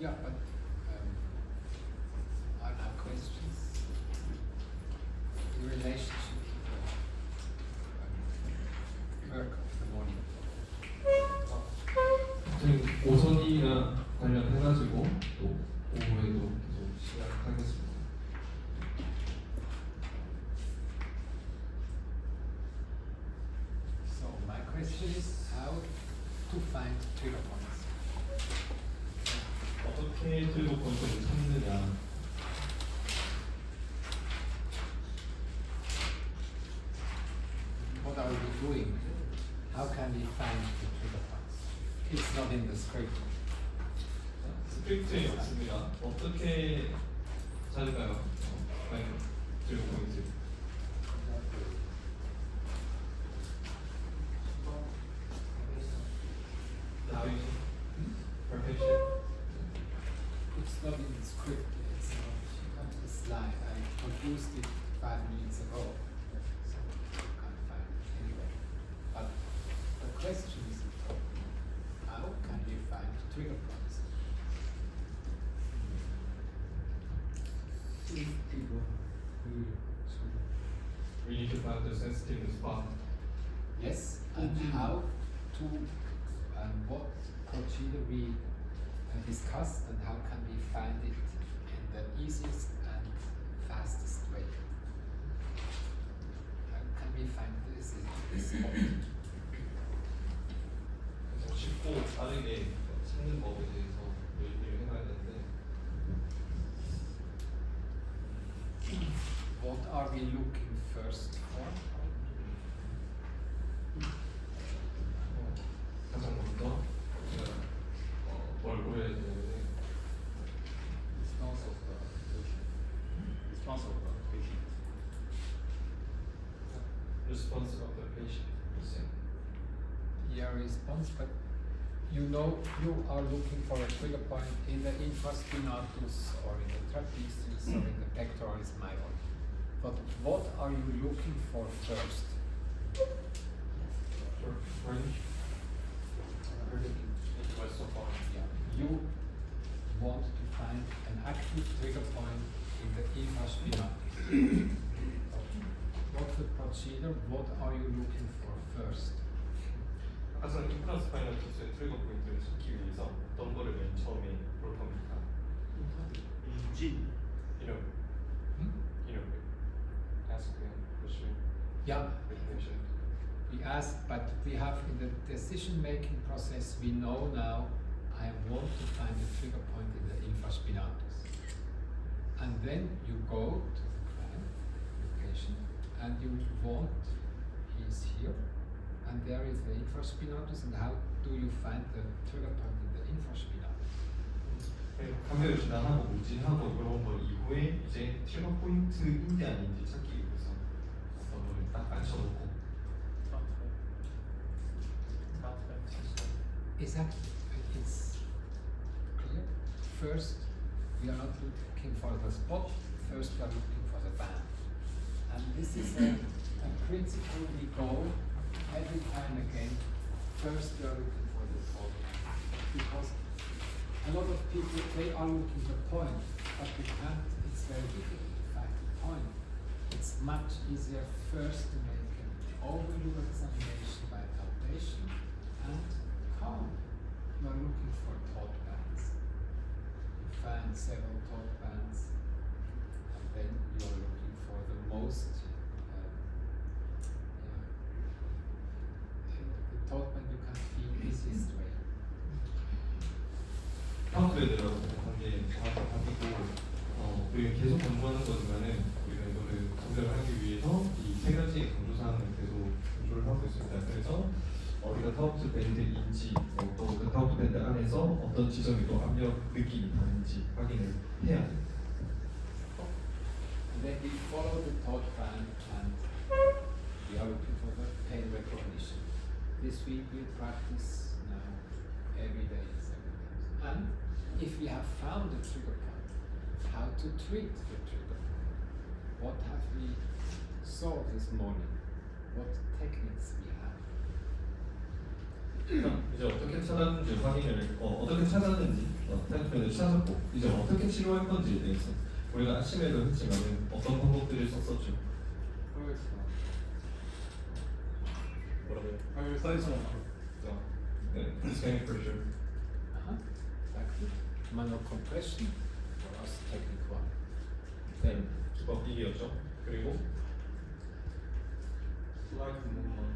Yeah, but I have questions in relationship to the work of the morning. 지금 오전이랑 관련해가지고 또 오후에도 계속 시작하겠습니다. So my question is how to find trigger points. 어떻게 트리거 포인트를 찾느냐? What are we doing? How can we find the trigger points? It's not in the script. 스크립트에 없습니다. 어떻게 찾을까요? 트리거 포인트. Perfection. It's not in the script. It's on the slide. I produced it 5 minutes ago. So you can't find it anyway. But the question is how can we find trigger points? We need to find the sensitive spot. Yes, and how to and what procedure we discussed and how can we find it in the easiest and fastest way? How can we find this spot? 그래서 쉽고 빠르게 찾는 법에 대해서 얘기를 해봐야 되는데 What are we looking first for? 가장 먼저 우리가 뭘 보여야 되는데 Response of the patient. Response of the patient. response of the patient. Yeah, response, but you know you are looking for a trigger point in the infraspinatus or in the trapezius or in the pectoralis major. But what are you looking for first? Yeah, you want to find an active trigger point in the infraspinatus. What's the procedure? What are you looking for first? 아까 전 인프라스파이널투스의 트리거 포인트를 찾기 위해서 어떤 거를 맨 처음에 볼 겁니까? 인진. ask the question Yeah, with patient. we ask, but we have in the decision-making process, we know now I want to find a trigger point in the infraspinatus. And then you go to the client, the patient, and you want, he's here, and there is the infraspinatus, and how do you find the trigger point in the infraspinatus? 감각을 진단하고 문진하고 이런 걸 이후에 이제 트리거 포인트인지 아닌지 찾기 위해서 어떤 거를 딱 맞춰놓고 Exactly, it's clear. First, we are not looking for the spot, first we are looking for the band. And this is a principle we go every time again. First we are looking for the spot. Because a lot of people, they are looking for the point, but we can't, it's very difficult to find the point. It's much easier first to make an overview examination by palpation and count. You are looking for taut bands. You find several taut bands, and then you are looking for the most the taut band you can feel easiest way. 파워그레드라고 하는 게 정확하고 우리가 계속 강조하는 거지만은 우리가 이거를 전달을 하기 위해서 이 세 가지의 강조사항을 계속 강조를 하고 있습니다. 그래서 우리가 타우트 밴드인지 또 그 타우트 밴드 안에서 어떤 지점이 또 압력 느낌이 다른지 확인을 해야 됩니다. And then we follow the taut band and we are looking for the pain recognition. This we will practice now every day, 7 times. And if we have found the trigger point, how to treat the trigger point. What have we saw this morning? What techniques we have? 이제 어떻게 찾았는지 확인을 어떻게 찾았는지 테라피를 찾았고 이제 어떻게 치료할 건지에 대해서 우리가 아침에도 했지만은 어떤 방법들을 썼었죠. 뭐라고요? 네, scanning pressure. Exactly. Manual compression for us technique one. Then 기법 1이었죠. 그리고 Slight movement.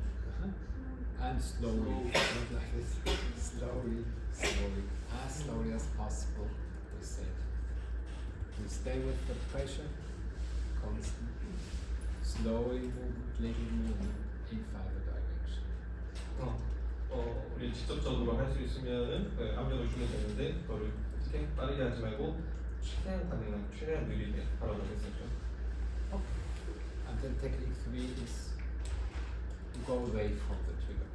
and slowly, slowly, as slowly as possible. We said. We stay with the pressure, constant, slowly movement, little movement in five direction. 우리 직접적으로 할 수 있으면은 압력을 주면 되는데 그거를 어떻게 빠르게 하지 말고 최대한 가능한 최대한 느리게 하라고 했었죠. And then technique 3 is to go away from the trigger.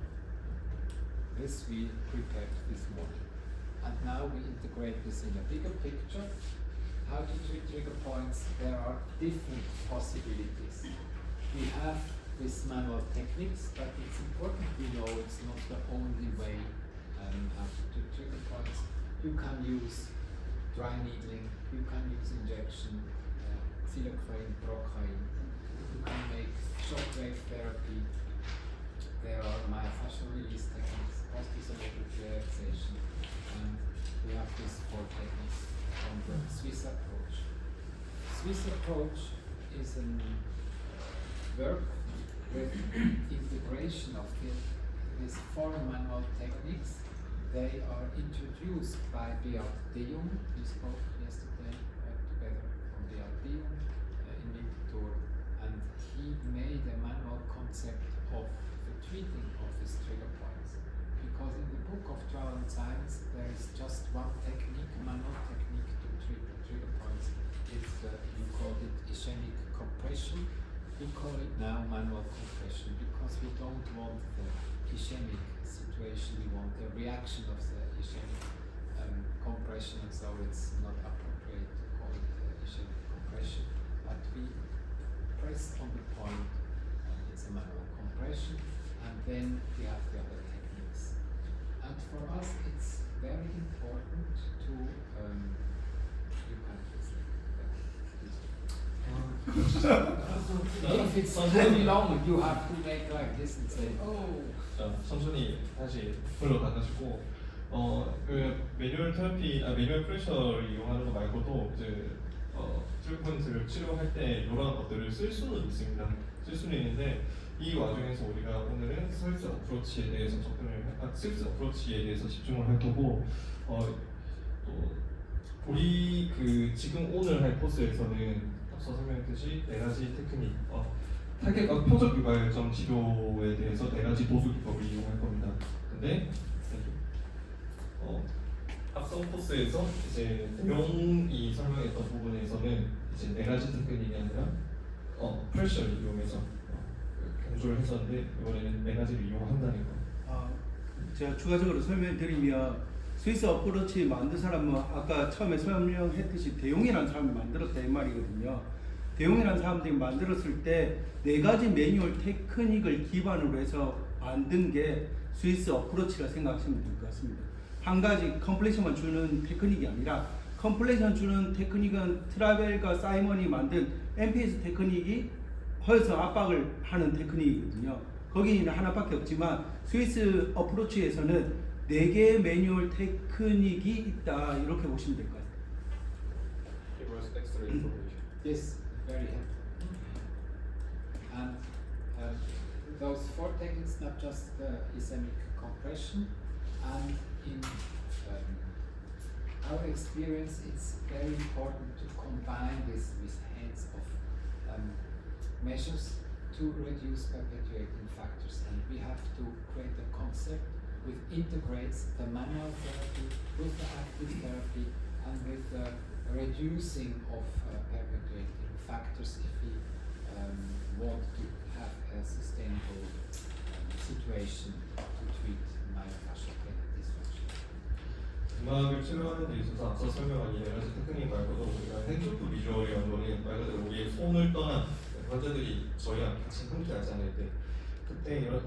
This we prepared this morning. And now we integrate this in a bigger picture. How to treat trigger points? There are different possibilities. We have these manual techniques, but it's important to know it's not the only way how to treat trigger points. You can use dry needling, you can use injection, xylocaine, procaine. You can make shockwave therapy. There are myofascial release techniques, osteocerebral relaxation, and we have these 4 techniques from the Swiss approach. Swiss approach is a work with integration of these 4 manual techniques. They are introduced by Beat de Jong. We spoke yesterday together from Beat de Jong in Winterthur, and he made a manual concept of the treating of these trigger points. Because in the book of Travel and Science there is just one technique, manual technique to treat the trigger points. It's you called it ischemic compression. We call it now manual compression because we don't want the ischemic situation, we want the reaction of the ischemic compression, and so it's not appropriate to call it ischemic compression. But we press on the point, and it's a manual compression, and then we have the other techniques. And for us, it's very important to you can if it's very long, you have to make like this and say, oh. 자, 천천히 다시 풀로 나가시고 그 매뉴얼 테라피, 매뉴얼 프레셔를 이용하는 거 말고도 이제 트리거 포인트를 치료할 때 이런 것들을 쓸 수는 있습니다. 쓸 수는 있는데 이 와중에서 우리가 오늘은 스위스 어프로치에 대해서 스위스 어프로치에 대해서 집중을 할 거고 또 우리 그 지금 오늘 할 코스에서는 앞서 설명했듯이 4가지 테크닉 타겟과 표적 유발점 치료에 대해서 4가지 도수 기법을 이용할 겁니다. 근데 앞선 코스에서 이제 대용이 설명했던 부분에서는 이제 4가지 테크닉이 아니라 프레셔를 이용해서 경조를 했었는데 이번에는 4가지를 이용한다는 거. 제가 추가적으로 설명드리면 스위스 어프로치 만든 사람은 아까 처음에 설명했듯이 대용이라는 사람이 만들었다 이 말이거든요. 대용이라는 사람들이 만들었을 때 4가지 매뉴얼 테크닉을 기반으로 해서 만든 게 스위스 어프로치라 생각하시면 될 것 같습니다. 한 가지 컴플레이션만 주는 테크닉이 아니라 컴플레이션 주는 테크닉은 트라벨과 사이먼이 만든 MPS 테크닉이 허여성 압박을 하는 테크닉이거든요. 거기는 하나밖에 없지만 스위스 어프로치에서는 4개의 매뉴얼 테크닉이 있다 이렇게 보시면 될 것 같아요. It was extra information. Yes, very helpful. And those 4 techniques, not just the ischemic compression, and in our experience, it's very important to combine this with hands of measures to reduce perpetuating factors, and we have to create a concept which integrates the manual therapy with the active therapy and with the reducing of perpetuating factors if we want to have a sustainable situation to treat myofascial dysfunction. 음악을 치료하는 데 있어서 앞서 설명한 이 4가지 테크닉 말고도 우리가 핸드프 비주얼이라는 거는 말 그대로 우리의 손을 떠난 환자들이 저희랑 같이 함께 하지 않을 때 그때 이런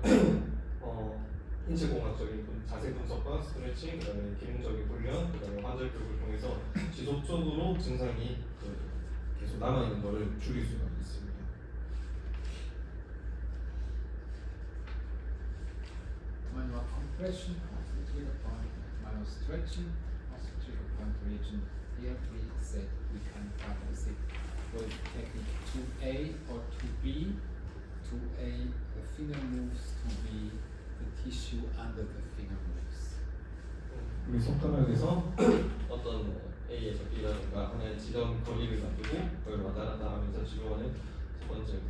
인체공학적인 자세 분석과 스트레칭, 그다음에 기능적인 훈련, 그다음에 환자 교육을 통해서 지속적으로 증상이 계속 남아 있는 것을 줄일 수가 있습니다. Manual compression of the trigger point, manual stretching of the trigger point region. Here we said we can practice it with technique 2A or 2B. 2A, the finger moves, 2B, the tissue under the finger moves. 우리 손가락에서 어떤 A에서 B라든가 하나의 지점 거리를 놔두고 그걸 왔다 갔다 하면서 치료하는 첫 번째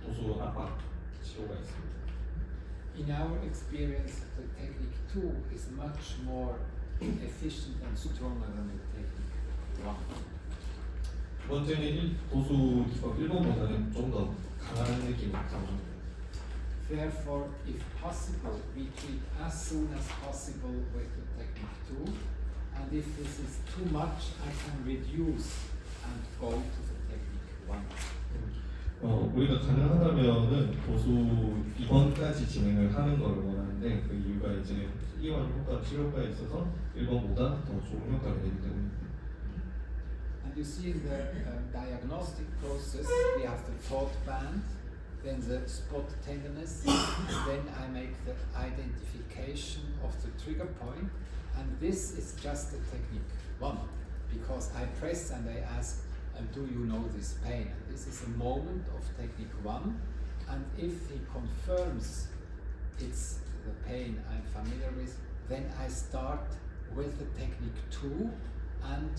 도수 압박 치료가 있습니다. In our experience, the technique 2 is much more efficient and stronger than the technique 1. 두 번째는 도수 기법 1번보다는 좀 더 강한 느낌이 강합니다. Therefore, if possible, we treat as soon as possible with the technique 2. And if this is too much, I can reduce and go to the technique 1. 우리가 가능하다면은 도수 2번까지 진행을 하는 걸 원하는데 그 이유가 이제 이완 효과, 치료과에 있어서 1번보다 더 좋은 효과를 내기 때문입니다. And you see in the diagnostic process, we have the thought band, then the spot tenderness, then I make the identification of the trigger point, and this is just the technique 1, because I press and I ask, do you know this pain? And this is a moment of technique 1, and if he confirms it's the pain I'm familiar with, then I start with the technique 2, and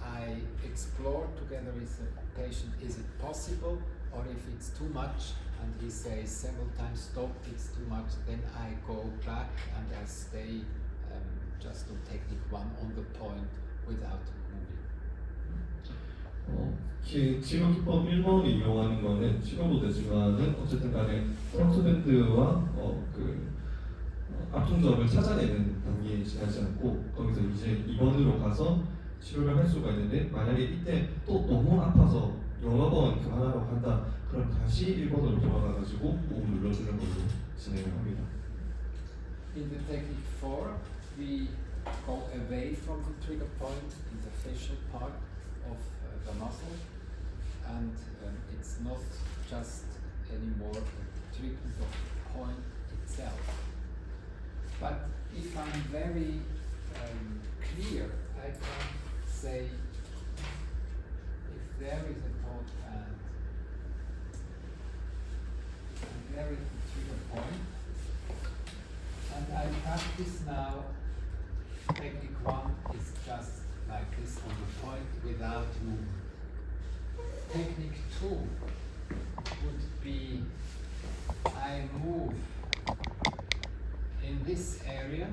I explore together with the patient, is it possible, or if it's too much, and he says several times, stop, it's too much, then I go back and I stay just on technique 1 on the point without moving. 치료 기법 1번을 이용하는 거는 치료도 되지만은 어쨌든 간에 프론트밴드와 압중접을 찾아내는 단계에 지나지 않고 거기서 이제 2번으로 가서 치료를 할 수가 있는데 만약에 이때 또 너무 아파서 여러 번 그 하나로 간다 그럼 다시 1번으로 돌아가가지고 꾹 눌러주는 걸로 진행을 합니다. In the technique 4, we go away from the trigger point in the facial part of the muscle, and it's not just anymore a treatment of the point itself. But if I'm very clear, I can say if there is a thought band and there is a trigger point, and I practice now, technique 1 is just like this on the point without movement. Technique 2 would be I move in this area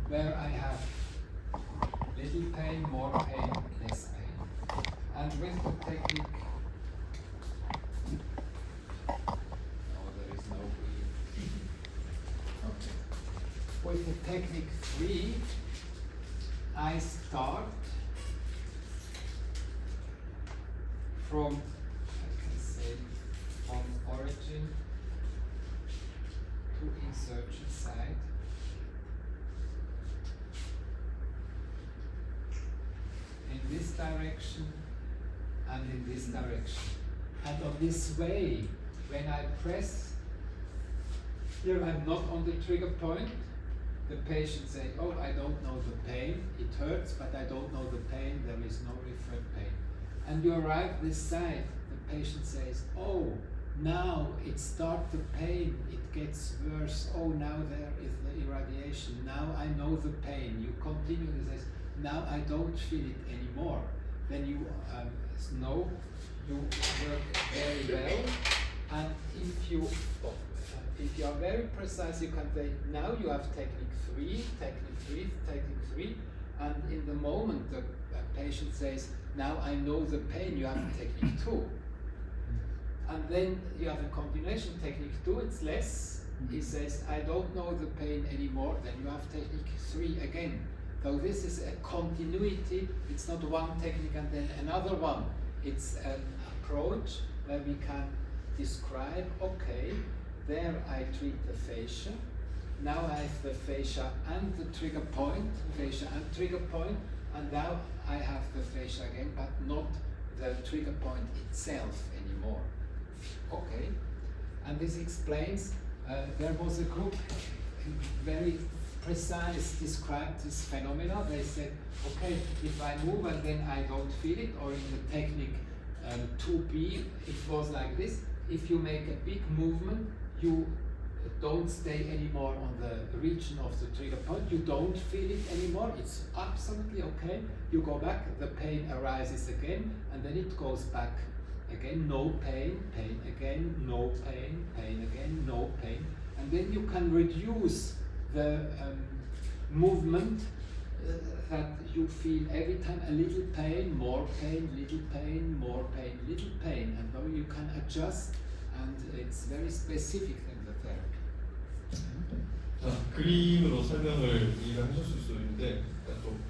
where I have little pain, more pain, less pain. And with the technique, there is no wheel. Okay. With the technique 3, I start from, I can say, from origin to insertion side. In this direction and in this direction. And on this way, when I press, here I'm not on the trigger point, the patient say, oh, I don't know the pain, it hurts, but I don't know the pain, there is no referred pain. And you arrive this side, the patient says, oh, now it starts the pain, it gets worse, oh, now there is the irradiation, now I know the pain. You continue and says, now I don't feel it anymore. Then you know you work very well, and if you are very precise, you can say, now you have technique 3, technique 3, technique 3, and in the moment the patient says, now I know the pain, you have technique 2. And then you have a continuation, technique 2, it's less. He says, I don't know the pain anymore, then you have technique 3 again. So this is a continuity, it's not one technique and then another one. It's an approach where we can describe, okay, there I treat the fascia, now I have the fascia and the trigger point, and now I have the fascia again, but not the trigger point itself anymore. Okay, and this explains there was a group very precise described this phenomena. They said, okay, if I move and then I don't feel it, or in the technique 2B, it was like this. If you make a big movement, you don't stay anymore on the region of the trigger point. You don't feel it anymore. It's absolutely okay. You go back, the pain arises again, and then it goes back again. No pain, pain again, no pain, pain again, no pain. And then you can reduce the movement that you feel every time. A little pain, more pain, little pain, more pain, little pain. And now you can adjust, and it's very specific in the therapy. 자, 그림으로 설명을 이해하셨을 수 있는데, 일단 좀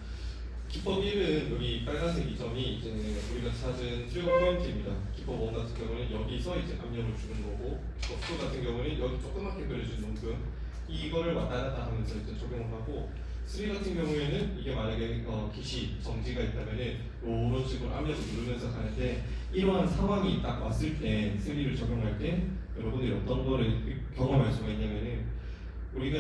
기법 1은 여기 빨간색 이 점이 이제 우리가 찾은 트리거 포인트입니다. 기법 1 같은 경우는 여기서 이제 압력을 주는 거고, 기법 2 같은 경우는 여기 조그맣게 그려진 농금 이거를 왔다 갔다 하면서 이제 적용을 하고, 3 같은 경우에는 이게 만약에 기시 정지가 있다면은 이런 식으로 압력을 누르면서 가는데, 이러한 상황이 딱 왔을 때 3를 적용할 때 여러분들이 어떤 거를 경험할 수가 있냐면은, 우리가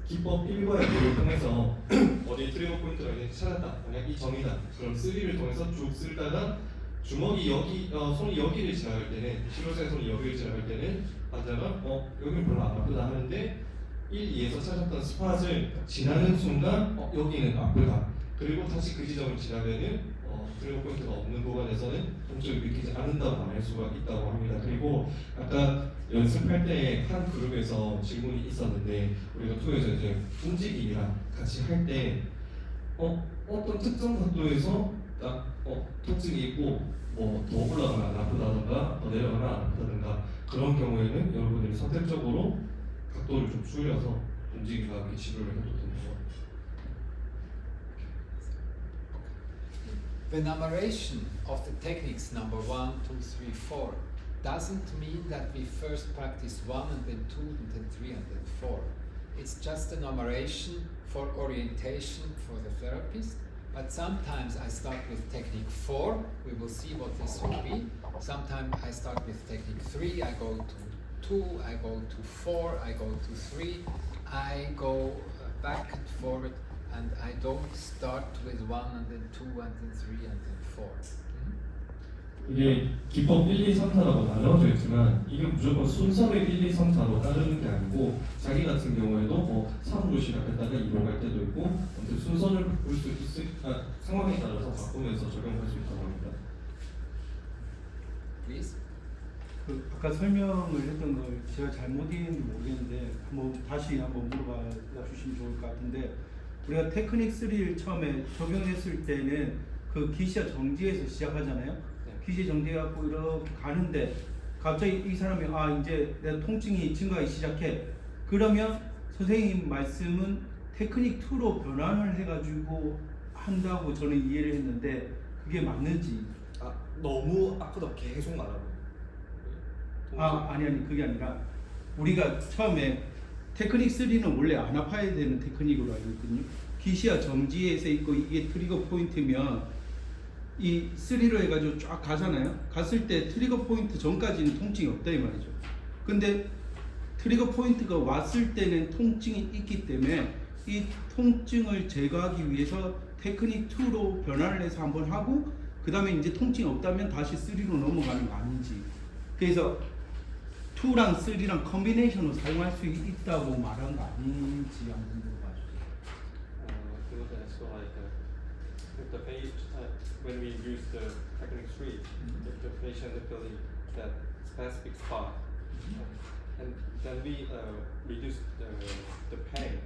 기법 1과의 기를 통해서 어디 트리거 포인트가 있는지 찾았다. 만약 이 점이다. 그럼 3를 통해서 쭉 쓸다가 주먹이 여기, 손이 여기를 지나갈 때는, 실로세의 손이 여기를 지나갈 때는 환자가 여기는 별로 안 아프다 하는데 1, 2에서 찾았던 스팟을 지나는 순간 여기는 아프다. 그리고 다시 그 지점을 지나면은 트리거 포인트가 없는 구간에서는 통증을 느끼지 않는다고 말할 수가 있다고 합니다. 그리고 아까 연습할 때 한 그룹에서 질문이 있었는데, 우리가 투에서 이제 움직임이랑 같이 할 때 어떤 특정 각도에서 딱 통증이 있고 뭐 더 올라가면 안 아프다든가 더 내려가면 안 아프다든가, 그런 경우에는 여러분들이 선택적으로 각도를 좀 줄여서 움직임과 함께 치료를 해도 됩니다. The numeration of the techniques number 1, 2, 3, 4 doesn't mean that we first practice 1 and then 2 and then 3 and then 4. It's just a numeration for orientation for the therapist. But sometimes I start with technique 4, we will see what this will be. Sometimes I start with technique 3, I go to 2, I go to 4, I go to 3, I go back and forward, and I don't start with 1 and then 2 and then 3 and then 4. 이게 기법 1, 2, 3, 4라고 나눠져 있지만, 이게 무조건 순서를 1, 2, 3, 4로 따르는 게 아니고, 자기 같은 경우에도 뭐 3으로 시작했다가 2로 갈 때도 있고, 아무튼 순서를 볼 수 있으니까 상황에 따라서 바꾸면서 적용할 수 있다고 합니다. Please. 아까 설명을 했던 걸 제가 잘못 이해했는지 모르겠는데 다시 한번 물어봐 주시면 좋을 것 같은데, 우리가 테크닉 3를 처음에 적용했을 때는 그 기시와 정지에서 시작하잖아요. 기시 정지해갖고 이렇게 가는데 갑자기 이 사람이 이제 내 통증이 증가하기 시작해. 그러면 선생님 말씀은 테크닉 2로 변환을 해가지고 한다고 저는 이해를 했는데 그게 맞는지. 너무 아프다고 계속 말하는 아니 그게 아니라 우리가 처음에 테크닉 3는 원래 안 아파야 되는 테크닉으로 알고 있거든요. 기시와 정지에서 있고 이게 트리거 포인트면 이 3로 해가지고 쫙 가잖아요. 갔을 때 트리거 포인트 전까지는 통증이 없다 이 말이죠. 근데 트리거 포인트가 왔을 때는 통증이 있기 때문에 이 통증을 제거하기 위해서 테크닉 2로 변화를 해서 한번 하고, 그 다음에 이제 통증이 없다면 다시 3로 넘어가는 거 아닌지. 그래서 2랑 3랑 컨비네이션으로 사용할 수 있다고 말한 거 아닌지 한번 물어봐 주세요. He was also like with the when we use the technique 3, if the patient feeling that specific spot, and then we reduce the pain.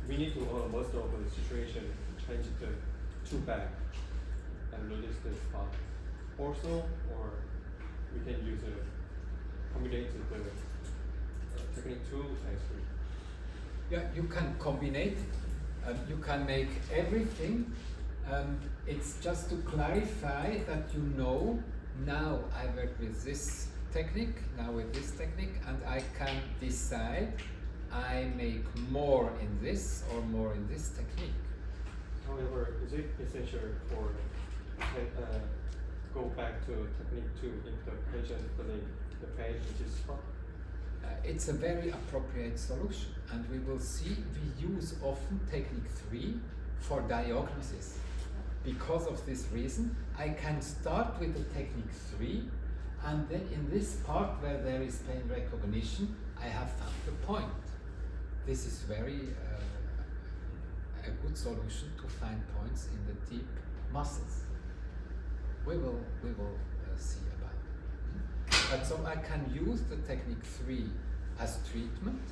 We need to most of the situation change the 2 back and release the spot. Also, or we can use a combinate the technique 2 and 3. Yeah, you can combine it. You can make everything. It's just to clarify that you know, now I work with this technique, now with this technique, and I can decide I make more in this or more in this technique. However, is it essential for go back to technique 2 if the patient feeling the pain which is spot? It's a very appropriate solution, and we will see we use often technique 3 for diagnosis. Because of this reason, I can start with the technique 3, and then in this part where there is pain recognition, I have found the point. This is very a good solution to find points in the deep muscles. We will see about it. But so I can use the technique 3 as treatment,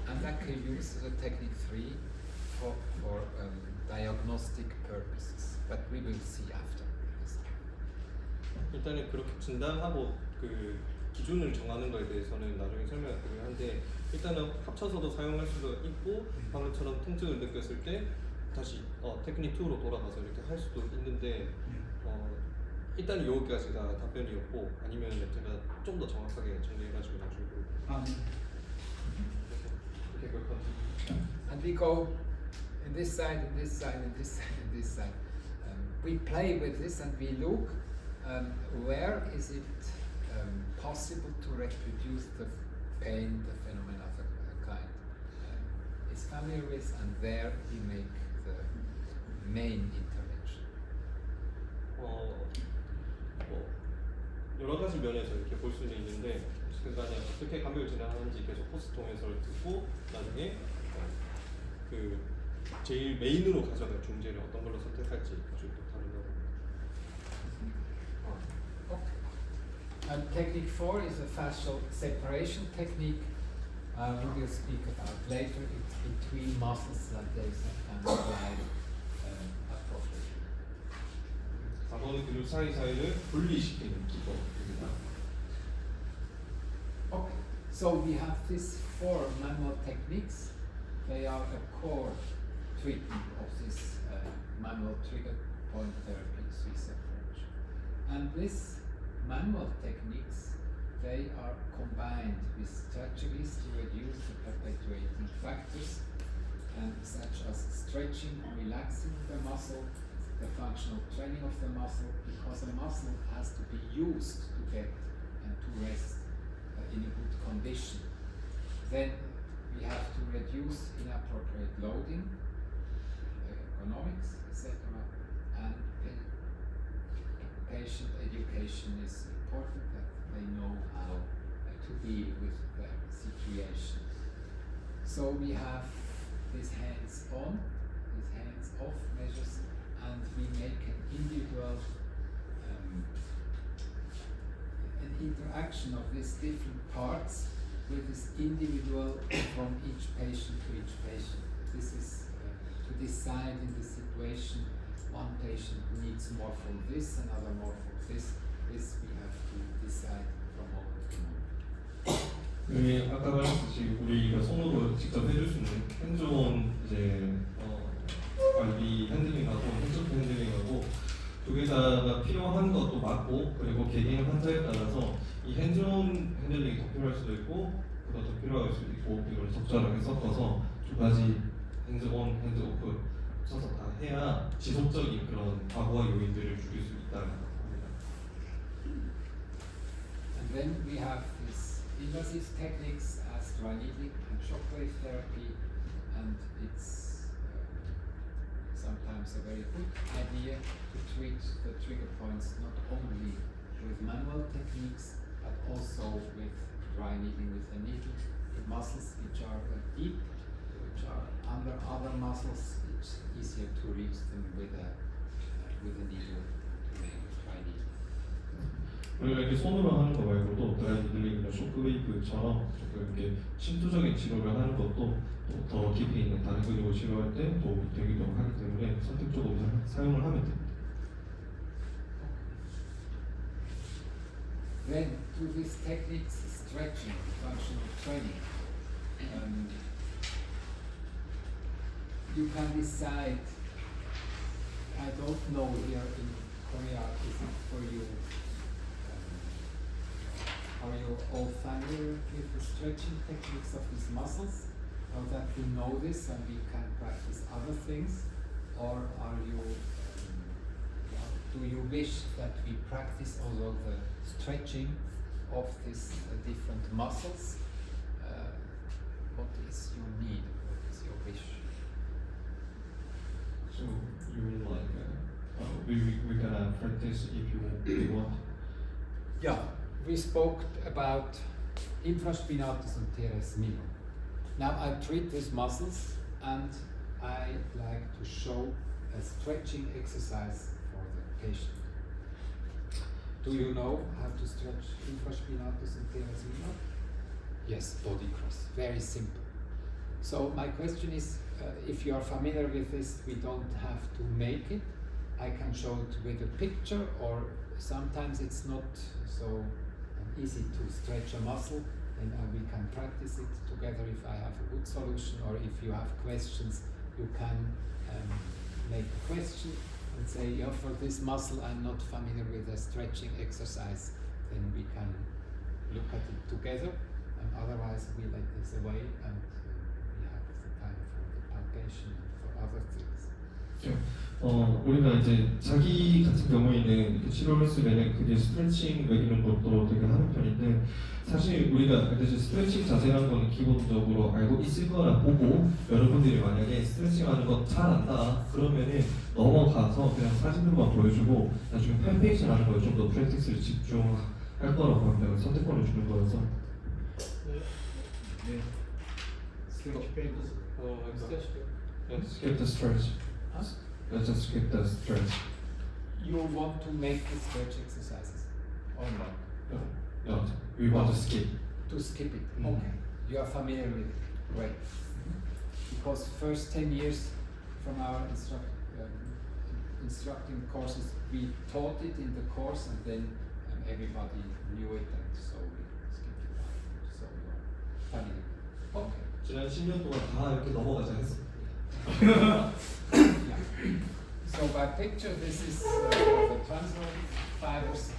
and I can use the technique 3 for diagnostic purposes. But we will see after this. 일단은 그렇게 진단하고 그 기준을 정하는 거에 대해서는 나중에 설명드리긴 한데 일단은 합쳐서도 사용할 수도 있고 방금처럼 통증을 느꼈을 때 다시 테크닉 2로 돌아가서 이렇게 할 수도 있는데 일단 여기까지가 답변이었고 아니면 제가 좀 더 정확하게 정리해가지고 나중에 이렇게 그걸 And we go in this side, in this side, in this side, in this side. We play with this and we look where is it possible to reproduce the pain, the phenomena of a kind is familiar with, and there we make the main intervention. 여러 가지 면에서 이렇게 볼 수는 있는데 그간에 어떻게 감각을 진행하는지 계속 코스 통해서 듣고 나중에 그 제일 메인으로 가져갈 중재를 어떤 걸로 선택할지 나중에 또 다룬다고 합니다. And technique 4 is a fascial separation technique. We will speak about later. It's between muscles that they sometimes apply appropriately. 4번은 근육 사이사이를 분리시키는 기법입니다. Okay, so we have these 4 manual techniques. They are a core treatment of this manual trigger point therapy, Swiss approach. And these manual techniques, they are combined with strategies to reduce the perpetuating factors, and such as stretching, relaxing the muscle, the functional training of the muscle, because the muscle has to be used to get and to rest in a good condition. Then we have to reduce inappropriate loading, ergonomics, etc. And patient education is important, that they know how to deal with their situation. So we have these hands-on, these hands-off measures, and we make an individual an interaction of these different parts with this individual from each patient to each patient. This is to decide in the situation, one patient needs more from this, another more from this. This we have to decide from moment to moment. 아까 말했듯이 우리가 손으로 직접 해줄 수 있는 핸즈온 이제 RB 핸들링하고 핸즈오프 핸들링하고 두 개 다가 필요한 것도 맞고 그리고 개개인 환자에 따라서 이 핸즈온 핸들링이 더 필요할 수도 있고 그보다 더 필요할 수도 있고 이걸 적절하게 섞어서 두 가지 핸즈온, 핸즈오프 쳐서 다 해야 지속적인 그런 과부하 요인들을 줄일 수 있다는 겁니다. And then we have these invasive techniques as dry needling and shockwave therapy, and it's sometimes a very good idea to treat the trigger points not only with manual techniques but also with dry needling with a needle in muscles which are deep, which are under other muscles. It's easier to reach them with a needle to make dry needling. 우리가 이렇게 손으로 하는 거 말고도 드라이 니들링이나 쇼크웨이브처럼 조금 이렇게 침투적인 치료를 하는 것도 또 더 깊이 있는 다른 근육을 치료할 때 도움이 되기도 하기 때문에 선택적으로 사용을 하면 됩니다. Then to these techniques, stretching, functional training, you can decide. I don't know here in Korea, is it for you? Are you all familiar with the stretching techniques of these muscles, or that you know this and we can practice other things, or are you, do you wish that we practice also the stretching of these different muscles? What is your need? What is your wish? So you mean like we gonna practice if you want? Yeah, we spoke about infraspinatus and teres minor. Now I treat these muscles and I like to show a stretching exercise for the patient. Do you know how to stretch infraspinatus and teres minor? Yes, body cross, very simple. So my question is, if you are familiar with this, we don't have to make it. I can show it with a picture, or sometimes it's not so easy to stretch a muscle, and we can practice it together if I have a good solution, or if you have questions, you can make a question and say, yeah, for this muscle I'm not familiar with a stretching exercise, then we can look at it together, and otherwise we let this away and we have the time for the palpation and for other things. 우리가 이제 자기 같은 경우에는 이렇게 치료를 쓰면은 그게 스트레칭 매기는 것도 되게 하는 편인데, 사실 우리가 이제 스트레칭 자세라는 거는 기본적으로 알고 있을 거라 보고, 여러분들이 만약에 스트레칭 하는 거 잘 안다 그러면은 넘어가서 그냥 사진으로만 보여주고 나중에 팔페이션 하는 거에 좀 더 프랙티스를 집중할 거라고 합니다. 선택권을 주는 거여서. 네. 스트레치 빼고. Skip the stretch. Huh? Let's just skip the stretch. You want to make the stretch exercises or not? No, we want to skip. To skip it. Mhm. Okay. You are familiar with it. Great. Because first 10 years from our instructing courses, we taught it in the course, and then everybody knew it, and so we skipped it out. So you are familiar. Okay. 지난 10년 동안 다 이렇게 넘어가자 했어. Yeah. So by picture, this is for the transverse fibers,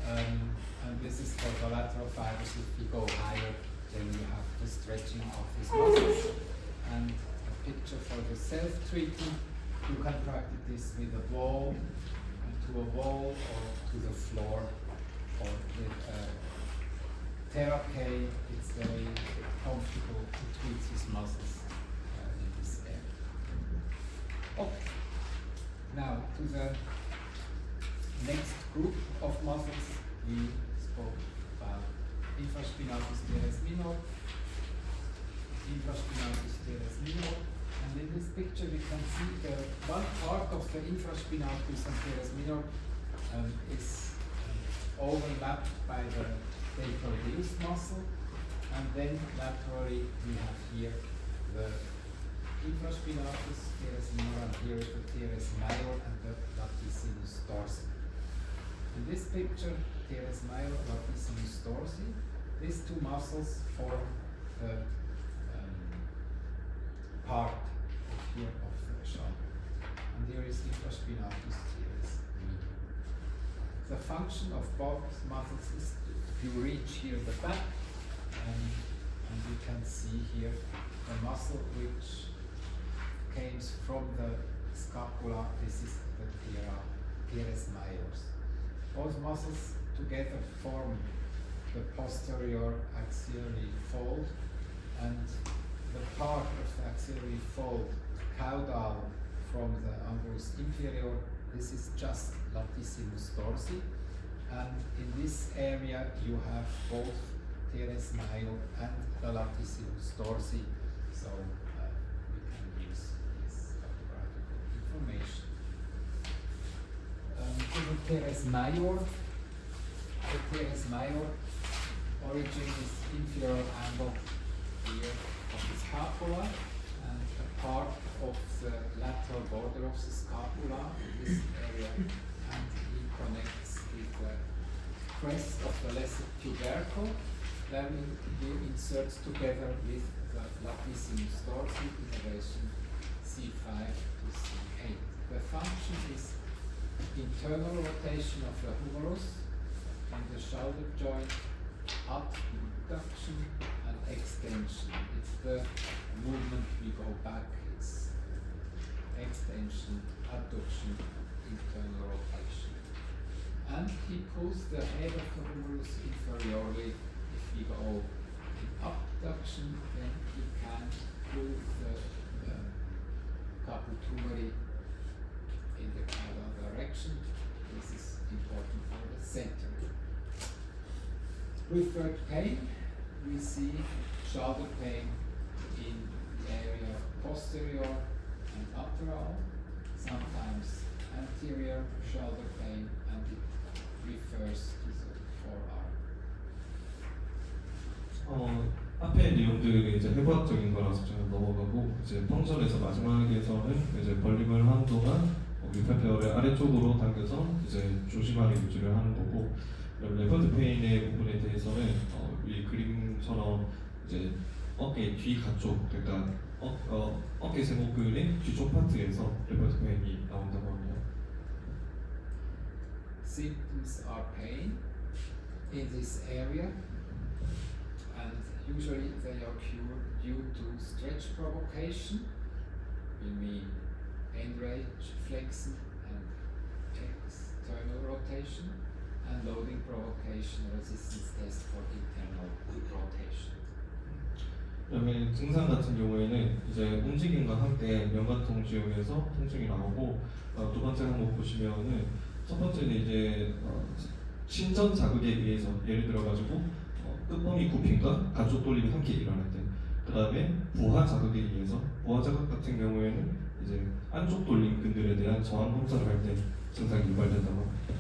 and this is for the lateral fibers. If you go higher, then you have the stretching of these muscles. And a picture for the self-treating, you can practice this with a ball, to a wall, or to the floor, or with Therapy. It's very comfortable to treat these muscles in this area. Okay. Now to the next group of muscles. We spoke about infraspinatus teres minor, infraspinatus teres minor, and in this picture we can see the one part of the infraspinatus and teres minor is overlapped by the deltoideus muscle, and then laterally we have here the infraspinatus teres minor, and here the teres major and the latissimus dorsi. In this picture, teres major, latissimus dorsi, these two muscles form the part here of the shoulder, and here is infraspinatus teres minor. The function of both muscles is to reach here the back, and you can see here the muscle which comes from the scapula. This is the teres majors. Both muscles together form the posterior axillary fold, and the part of the axillary fold caudal from the annulus inferior, this is just latissimus dorsi, and in this area you have both teres major and the latissimus dorsi, so we can use this topographical information. To the teres major, origin is inferior angle here of the scapula, and a part of the lateral border of the scapula in this area, and it connects with the crest of the lesser tubercle. Then we insert together with the latissimus dorsi innervation C5 to C8. The function is internal rotation of the humerus and the shoulder joint adduction and extension. It's the movement we go back. It's extension, adduction, internal rotation. And he pulls the head of the humerus inferiorly. If we go in abduction, then he can pull the caput humeri in the caudal direction. This is important for the center. Preferred pain, we see shoulder pain in the area posterior and lateral, sometimes anterior shoulder pain, and it refers to the forearm. 앞에 내용들은 이제 해부학적인 거라서 제가 넘어가고 이제 펑션에서 마지막에서는 이제 벌림을 하는 동안 위팔뼈를 아래쪽으로 당겨서 이제 조심하게 유지를 하는 거고, 레퍼트 페인의 부분에 대해서는 이 그림처럼 이제 어깨 뒤 가쪽, 그러니까 어깨 세모근의 뒤쪽 파트에서 레퍼트 페인이 나온다고 합니다. Symptoms are pain in this area, and usually they occur due to stretch provocation. We mean end range flexion and external rotation, and loading provocation resistance test for internal rotation. 그다음에 증상 같은 경우에는 이제 움직임과 함께 연관통 지역에서 통증이 나오고, 두 번째 항목 보시면은 첫 번째는 이제 신전 자극에 의해서, 예를 들어 가지고 끝범위 굽힘과 가쪽 돌림이 함께 일어날 때, 그 다음에 부하 자극에 의해서, 부하 자극 같은 경우에는 이제 안쪽 돌림근들에 대한 저항 검사를 할 때 증상이 유발된다고 합니다.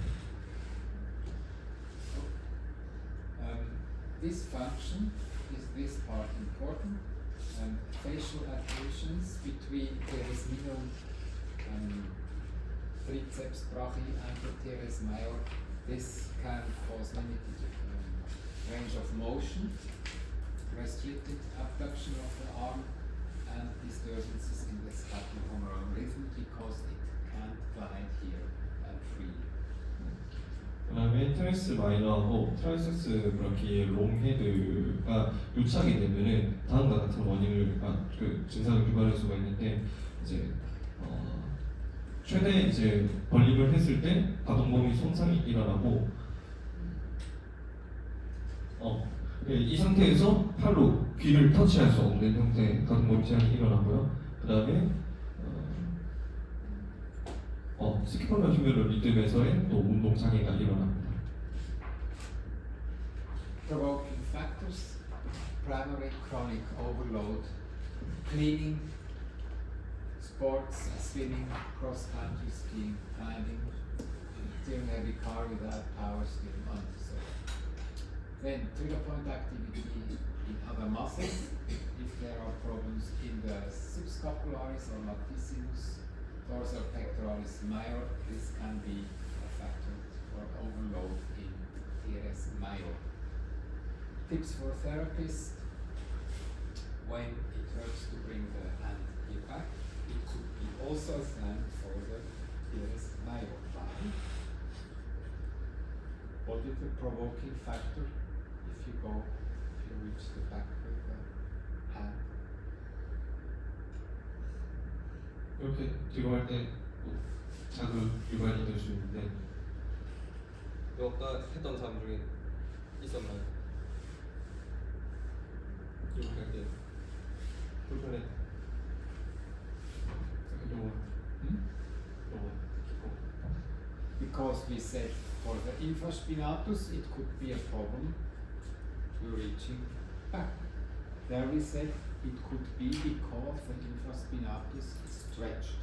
This function is this part important. Facial adhesions between teres minor and triceps brachii and the teres major. This can cause limited range of motion, restricted abduction of the arm, and disturbances in the scapulohumeral rhythm because it can't glide here freely. 그 다음에 트레스 마이너하고 트라이세스 브라키의 롱헤드가 유착이 되면은 다음과 같은 원인을 그 증상을 유발할 수가 있는데, 이제 최대 이제 벌림을 했을 때 가동범위 손상이 일어나고, 이 상태에서 팔로 귀를 터치할 수 없는 형태의 가동범위 제한이 일어나고요. 그 다음에 스키폴라 휴메럴 리듬에서의 또 운동 장애가 일어납니다. Provoking factors: primary chronic overload, cleaning, sports, swimming, cross-country skiing, climbing, steering heavy car without power steering on. Then trigger point activity in other muscles. If there are problems in the subscapularis or latissimus, dorsal pectoralis major, this can be a factor for overload in teres major. Tips for therapists: when it hurts to bring the hand here back, it could be also a sign for the teres major. What is the provoking factor? If you reach the back with the hand. 이렇게 뒤로 할 때 자극 유발이 될 수 있는데, 아까 했던 사람 중에 있었나요? 이렇게 할 때 불편해. Because we said for the infraspinatus it could be a problem to reaching back. There we said it could be because the infraspinatus is stretched.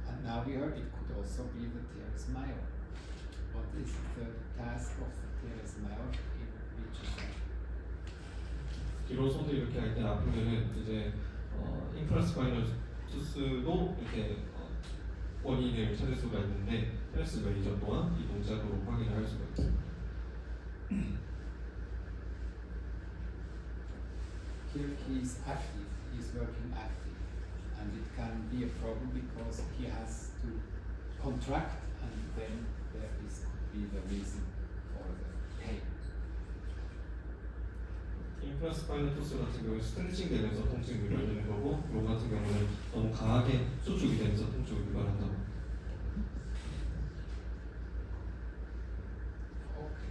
And now we heard it could also be the teres major. What is the task of the teres major in reaching back? 뒤로 손을 이렇게 할 때 아프면은 이제 인프라스파이너투스도 이렇게 원인을 찾을 수가 있는데, 테레스 메이저 또한 이 동작으로 확인을 할 수가 있습니다. Here he is active, he is working active, and it can be a problem because he has to contract, and then there is could be the reason for the pain. 스파이너투스 같은 경우에 스트레칭 되면서 통증이 유발되는 거고, 요 같은 경우는 너무 강하게 수축이 되면서 통증을 유발한다고. Okay.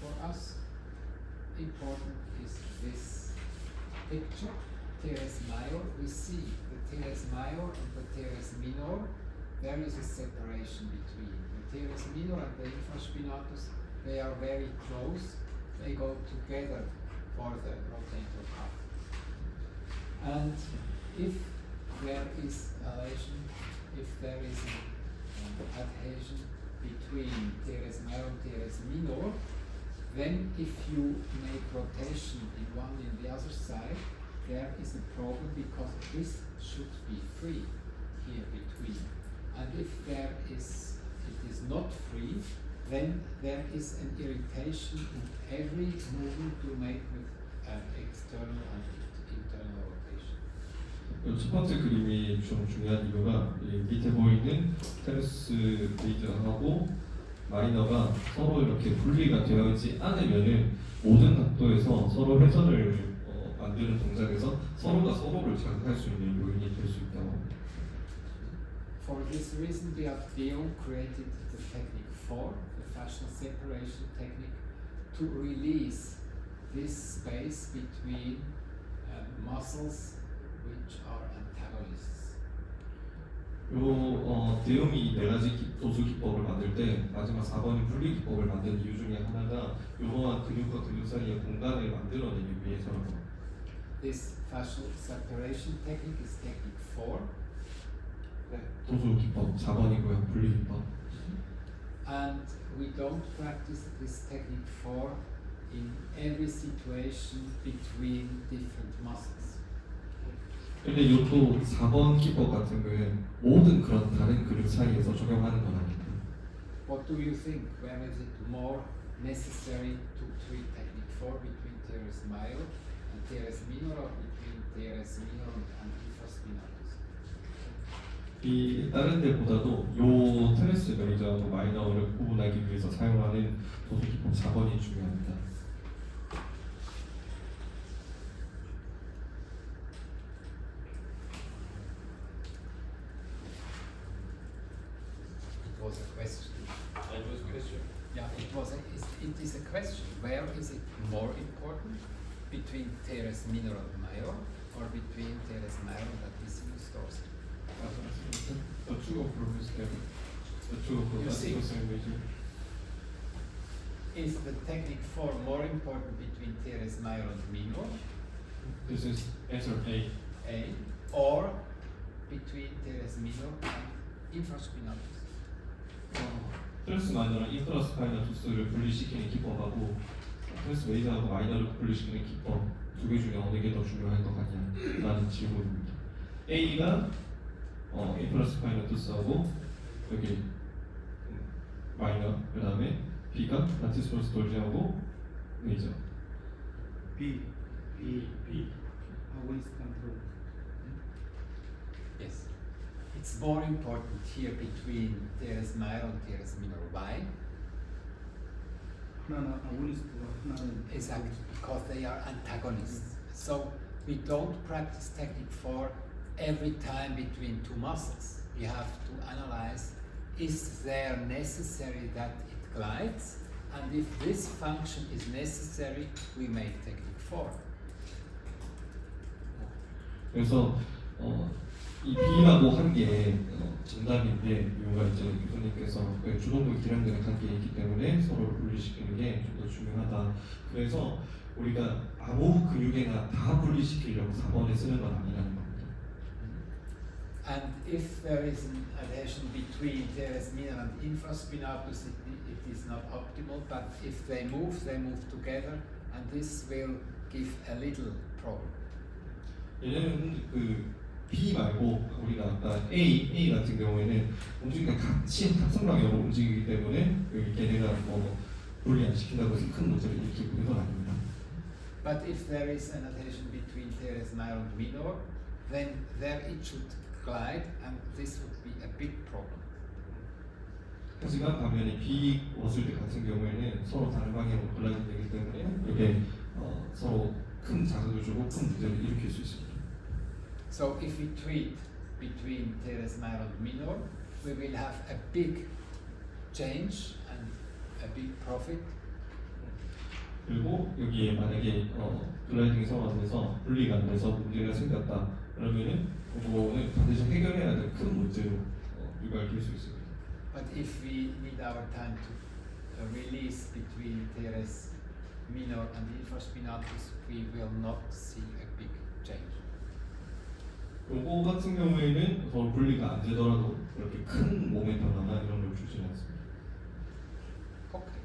For us, important is this picture, teres major. We see the teres major and the teres minor. There is a separation between the teres minor and the infraspinatus. They are very close. They go together for the rotator cuff. And if there is a lesion, if there is an adhesion between teres major and teres minor, then if you make rotation in one and the other side, there is a problem because this should be free here between. And if it is not free, then there is an irritation in every movement you make with external and internal rotation. 첫 번째 그림이 좀 중요한 이유가 이 밑에 보이는 테레스 메이저하고 마이너가 서로 이렇게 분리가 되어 있지 않으면은 모든 각도에서 서로 회전을 만드는 동작에서 서로가 서로를 자극할 수 있는 요인이 될 수 있다고 합니다. For this reason, Deon created the technique 4, the fascial separation technique, to release this space between muscles which are antagonists. 대용이 네 가지 도수 기법을 만들 때 마지막 4번인 분리 기법을 만든 이유 중에 하나가 이러한 근육과 근육 사이의 공간을 만들어내기 위해서라고 합니다. This fascial separation technique is technique 4. 네. 도수 기법 4번이고요. 분리 기법. And we don't practice this technique 4 in every situation between different muscles. 근데 이것도 4번 기법 같은 거는 모든 그런 다른 근육 사이에서 적용하는 건 아닙니다. What do you think? Where is it more necessary to treat technique 4 between teres major and teres minor, or between teres minor and infraspinatus? 이 다른 데보다도 요 테레스 메이저하고 마이너를 구분하기 위해서 사용하는 도수 기법 4번이 중요합니다. It was a question. It was a question. Yeah, it is a question. Where is it more important? Between teres minor and major, or between teres major and latissimus dorsi? The two of purpose there. The two of You see. purpose major. Is the technique 4 more important between teres major and minor, This is answer A. A, or between teres minor and infraspinatus? 테레스 마이너랑 인프라스파이너투스를 분리시키는 기법하고 테레스 메이저하고 마이너를 분리시키는 기법 두 개 중에 어느 게 더 중요한 것 같냐라는 질문입니다. A가 인프라스파이너투스하고 여기 마이너, 그 다음에 B가 라티스퍼스 돌지하고 메이저. B agonist control. Yes. It's more important here between teres major and teres minor. Why? 하나는 agonist고 하나는 Exactly, because they are antagonists. So we don't practice technique 4 every time between two muscles. We have to analyze, is there necessary that it glides? And if this function is necessary, we make technique 4. 그래서 이 B라고 한 게 정답인데 이유가 이제 교수님께서 주동부 기량들의 관계에 있기 때문에 서로를 분리시키는 게 좀 더 중요하다. 그래서 우리가 아무 근육에나 다 분리시키려고 4번에 쓰는 건 아니라는 겁니다. And if there is an adhesion between teres minor and infraspinatus, it is not optimal, but if they move together, and this will give a little problem. 얘는 그 B 말고 우리가 아까 A 같은 경우에는 움직이는 같이 같은 방향으로 움직이기 때문에 여기 걔네가 분리 안 시킨다고 해서 큰 문제를 일으키고 있는 건 아닙니다. But if there is an adhesion between teres major and minor, then there it should glide, and this would be a big problem. 하지만 반면에 B 왔을 때 같은 경우에는 서로 다른 방향으로 글라이딩 되기 때문에 이게 서로 큰 큰 자극을 주고 큰 문제를 일으킬 수 있습니다. So if we treat between teres major and minor, we will have a big change and a big profit. 그리고 여기에 만약에 글라이딩 상황에서 분리가 안 돼서 문제가 생겼다 그러면은 그거는 반드시 해결해야 될 큰 문제로 유발될 수 있습니다. But if we need our time to release between teres minor and infraspinatus, we will not see a big change. 요거 같은 경우에는 더 분리가 안 되더라도 그렇게 큰 몸의 변화나 이런 걸 주지는 않습니다. Okay.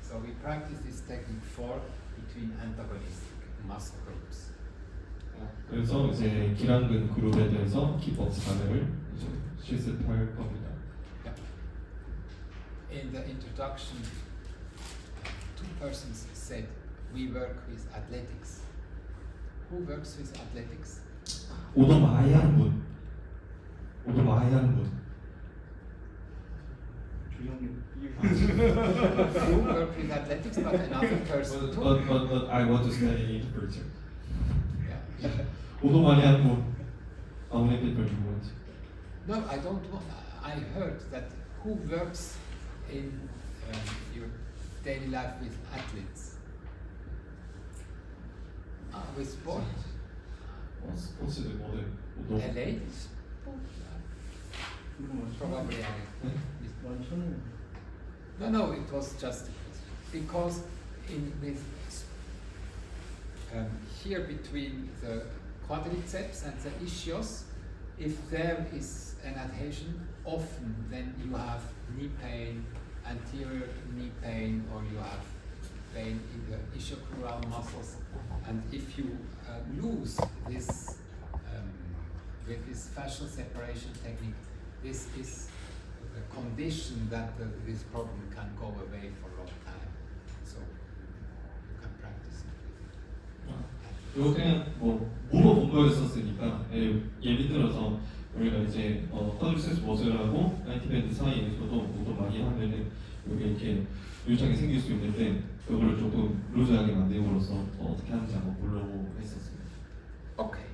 So we practice this technique 4 between antagonistic muscle groups. 그래서 이제 기랑근 그룹에 대해서 기법 4를 이제 실습할 겁니다. Yeah. In the introduction, two persons said we work with athletics. Who works with athletics? 오도 많이 하는 분. 오도 많이 하는 분. 주영님. You work with athletics, but another person too. But I want to stay interpreter. Yeah. 오도 많이 하는 분. 아무리 people 주고 있지. No, I don't want. I heard that who works in your daily life with athletes? With sport? 스포츠들 뭐든 오도. LA? Probably I. 완전히. No, it was just because in with here between the quadriceps and the ischios, if there is an adhesion, often then you have knee pain, anterior knee pain, or you have pain in the ischiocrural muscles. And if you lose this with this fascial separation technique, this is a condition that this problem can go away for a long time. So you can practice it. 이거 그냥 뭐 물어본 거였었으니까 예를 들어서 우리가 이제 쿼드리셉스 머슬하고 나이트밴드 사이에서도 오도 많이 하면은 여기 이렇게 유착이 생길 수 있는데 그거를 조금 루즈하게 만들고로서 어떻게 하는지 한번 보려고 했었습니다. Okay,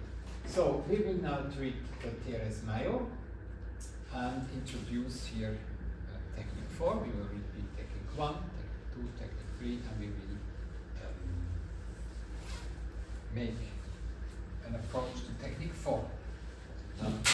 so we will now treat the teres major and introduce here technique 4. We will repeat technique 1, technique 2, technique 3, and we will make an approach to technique 4. 자,